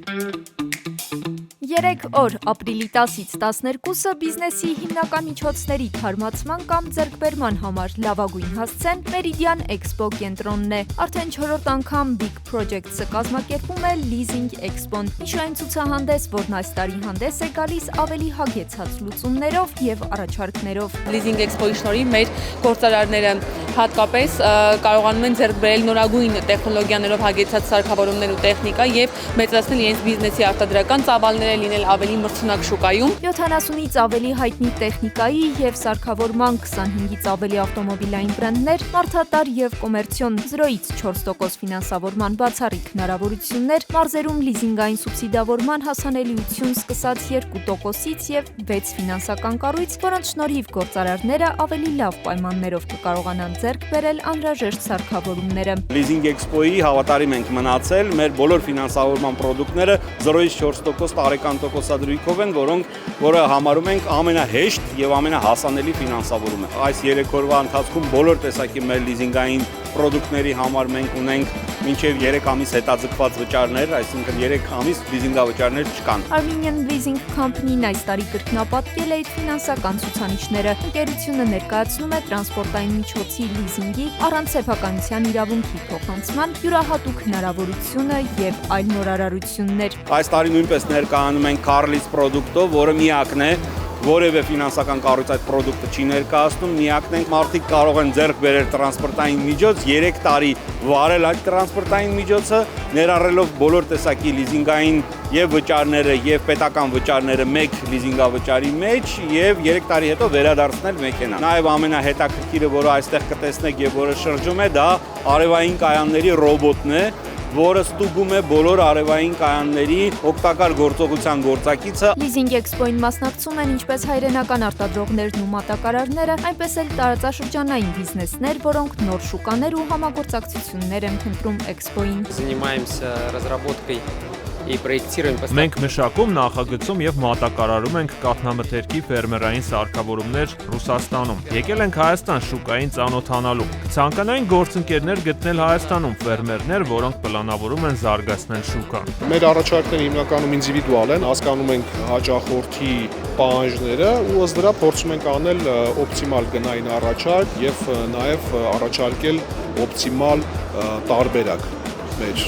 3 օր ապրիլի 10-ից 12-ը բիզնեսի հիմնական միջոցների թարմացման կամ ձեռքբերման համար լավագույն հասցեն Meridian Expo կենտրոնն է։ Արդեն 4-րդ անգամ Big Projects-ը կազմակերպում է Leasing Expo-ն։ Միջային ցուցահանդես, որն այս տարի հանդես է գալիս ավելի հագեցած լուծումներով եւ առաջարկներով։ Leasing Expo-ի շնորհիվ մեր գործարարները հատկապես կարողանում են ձեռք բերել նորագույն տեխնոլոգիաներով հագեցած սարքավորումներ ու տեխնիկա եւ մեծացնել իրենց բիզնեսի արտադրական ծավալները, լինել ավելի մրցունակ շուկայում։ 70-ից ավելի հայտնի տեխնիկայի եւ սարքավորման 25-ից ավելի ավտոմոբիլային բրենդներ, մարդատար եւ կոմերցիոն 0-ից 4% ֆինանսավորման բացառիկ հնարավորություններ, մարզերում լիզինգային սուբսիդավորման հասանելիություն սկսած 2%-ից եւ 6 ֆինանսական կառույց, որոնց շնորհիվ գործարարները ավելի լավ պայմաններով կկարողանան ձեռք բերել անհրաժեշտ սարքավորումները։ Leasing Expo-ի հավատարիմ ենք մնացել, մեր բոլոր ֆինանսավորման պրոդուկտները 0-ից 4% տարեկան տոկոսադրույքով են, որը համարում ենք ամենահեշտ եւ ամենահասանելի ֆինանսավորումը։ Այս 3 օրվա ընթացքում բոլոր տեսակի մեր լիզինգային պրոդուկտների համար մենք ունենք մինչև 3 ամիս հետաձգված վճարներ, այսինքն 3 ամիս լիզինգավճարներ չկան։ Armenian Leasing Company-ն այս տարի կրկնապատկել է իր ֆինանսական ցուցանիշները։ Ընկերությունը ներկայացնում է տրանսպորտային միջոցի լիզինգի, առանց սեփականության իրավունքի փոխանցման, յուրահատուկ հնարավորությունը եւ այլ նորարարություններ։ Այս տարի նույնպես ներկայանում ենք Carlis պրոդուկտով, որը միակն է, որևէ ֆինանսական կառույց այդ պրոդուկտը չի ներկայացնում, միակն ենք, մարդիկ կարող են ձեռք բերել տրանսպորտային միջոց, 3 տարի վարել այդ տրանսպորտային միջոցը, ներառելով բոլոր տեսակի լիզինգային եւ վճարները եւ պետական վճարները մեկ լիզինգավճարի մեջ եւ 3 տարի հետո վերադարձնել մեքենա։ Նաեւ ամենահետաքրքիրը, որը այստեղ կտեսնեք եւ որը շրջում է, դա արևային կայանների ռոբոտն է, որը ստուգում է բոլոր արևային կայանների օգտակար գործողության գործակիցը։ Leasing Expo-ին մասնակցում են ինչպես հայրենական արտադրողներն ու մատակարարները, այնպես էլ տարածաշրջանային բիզնեսներ, որոնք նոր շուկաներ ու համագործակցություններ են փնտրում Expo-ին։ Занимаемся разработкой и проектируем постоянно. Մենք մշակում, նախագծում եւ մատակարարում ենք կաթնամթերքի ֆերմերային սարքավորումներ Ռուսաստանում։ Եկել ենք Հայաստան շուկային ծանոթանալու։ Կցանկանային գործընկերներ գտնել Հայաստանում ֆերմերներ, որոնք պլանավորում են զարգացնել շուկան։ Մեր առաջարկները հիմնականում ինդիվիդուալ են, հասկանում ենք հաճախորդի պահանջները ու ըստ դրա փորձում ենք անել օպտիմալ գնային առաջարկ եւ նաեւ առաջարկել օպտիմալ տարբերակ մեր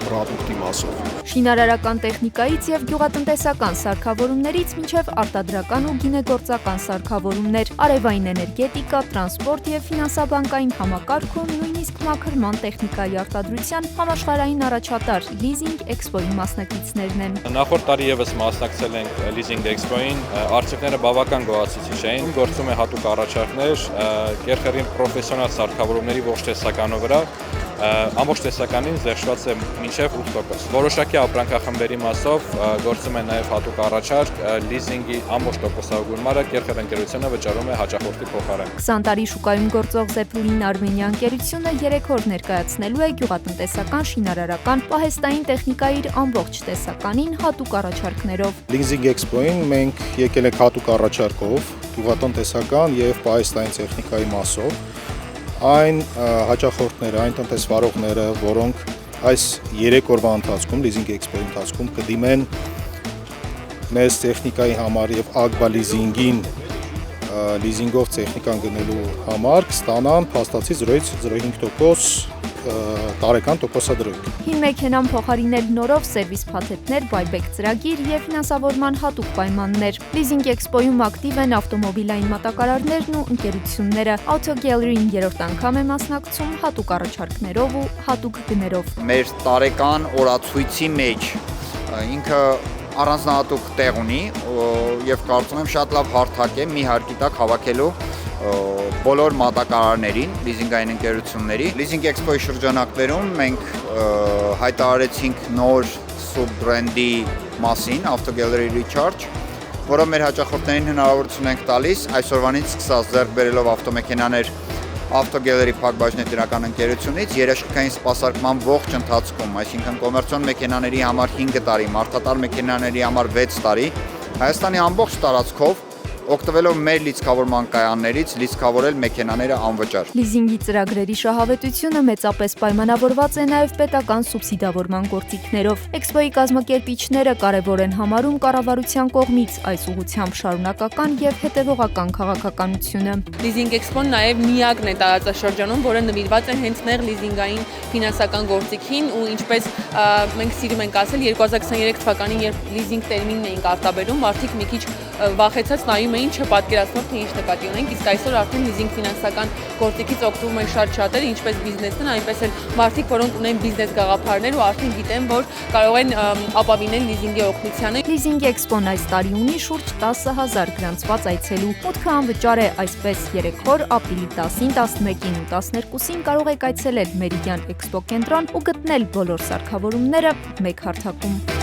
պրոդուկտի մասով։ Շինարարական տեխնիկայից եւ գյուղատնտեսական սարքավորումներից մինչեւ արտադրական ու գինեգործական սարքավորումներ, արևային էներգետիկա, տրանսպորտ եւ ֆինանսաբանկային համակարգ ու նույնիսկ մաքրման տեխնիկայի արտադրության համաշխարհային առաջատար Leasing Expo-ի մասնակիցներն են։ Նախորդ տարի եւս մասնակցել ենք Leasing Expo-ին, արդյունքները բավական գոհացուցիչ էին, գործում է հատուկ առաջարկներ, կերխերին պրոֆեսիոնալ սարքավորումների ողջ տեսականու վրա, ամբողջ տեսականին զերծված է մինչև 8%։ Որոշակի ապրանքախմբերի մասով գործում է նաև հատուկ առաջարկ, լիզինգի ամբողջ տոկոսավորումը կերխեր ընկերությունը վճարում է հաճախորդի փոխարեն։ 20 տարի շուկայում գործող Zeppelin Armenia ընկերությունը 3 օր ներկայացնելու է գյուղատնտեսական, շինարարական, պահեստային տեխնիկայի իր ամբողջ տեսականին հատուկ առաջարկներով։ Leasing Expo-ին մենք եկել ենք հատուկ առաջարկով, գյուղատնտեսական եւ պահեստային տեխնիկայի մասով։ Այն հաճախորդները, այն տնտեսվարողները, որոնք այս 3 օրվա ընթացքում, Leasing Expo-ի ընթացքում կդիմեն մեծ տեխնիկայի համար եւ Agba Leasing-ին լիզինգով տեխնիկան գնելու համար կստանան փաստացի 0-ից 0.5% տարեկան տոկոսադրույք։ Հին մեքենան փոխարինել նորով սերվիս փաթեթներ, buyback ծրագիր եւ ֆինանսավորման հատուկ պայմաններ։ Leasing Expo-ում ակտիվ են ավտոմոբիլային մատակարարներն ու ընկերությունները։ Auto Gallery-ին 3-րդ անգամ է մասնակցում հատուկ առաջարկներով ու հատուկ գներով։ Մեր տարեկան օրացույցի մեջ ինքը առանձնահատուկ տեղ ունի եւ կարծում եմ շատ լավ հարթակ է մի հարկի տակ հավաքելու բոլոր մատակարարներին, լիզինգային ընկերությունների։ Leasing Expo-ի շրջանակներում մենք հայտարարեցինք նոր սուբ-բրենդի մասին, Auto Gallery Recharge, որով մեր հաճախորդներին հնարավորություն ենք տալիս այսօրվանից սկսած ձեռք բերելով ավտոմեքենաներ Auto Gallery փակ բաժնետիրական ընկերությունից երաշխիքային սպասարկման ողջ ընթացքում, այսինքն կոմերցիոն մեքենաների համար 5 տարի, մարդատար մեքենաների համար 6 տարի, Հայաստանի ամբողջ տարածքով օգտվելով մեր լիցքավորման կայաններից լիցքավորել մեքենաները անվճար։ Լիզինգի ծրագրերի շահավետությունը մեծապես պայմանավորված է նաև պետական սուբսիդավորման գործիքներով։ Էքսպոյի կազմակերպիչները կարևոր են համարում կառավարության կողմից այս ուղղությամբ շարունակական եւ հետեւողական քաղաքականությունը։ Լիզինգ էքսպոն նաև միակն է տարածաշրջանում, որը նվիրված է հենց նեղ լիզինգային ֆինանսական գործիքին ու ինչպես մենք սիրում ենք ասել 2023 թվականին, երբ լիզինգ տերմինն էինք արտաբերում, մարդիկ մի քիչ վախեցած նայում էին, չպատկերացնող թե ինչ նկատի ունենք, իսկ այսօր արդեն լիզինգ ֆինանսական գործիքից օգտվում են շատ շատեր, ինչպես բիզնեսն, այնպես էլ մարդիկ, որոնք ունեն բիզնես գաղափարներ ու արդեն գիտեն, որ կարող են ապավինել լիզինգի օգնությանը։ Լիզինգ էքսպոն այս տարի ունի շուրջ 10,000 գրանցված այցելու։ Մուտքը անվճար է, այսպես 3 օր ապրիլի 10-ին, 11-ին ու 12-ին կարող եք այցելել Մերիդիան էքսպո կենտրոն ու գտնել բոլոր սարքավորումները մեկ հարթակում։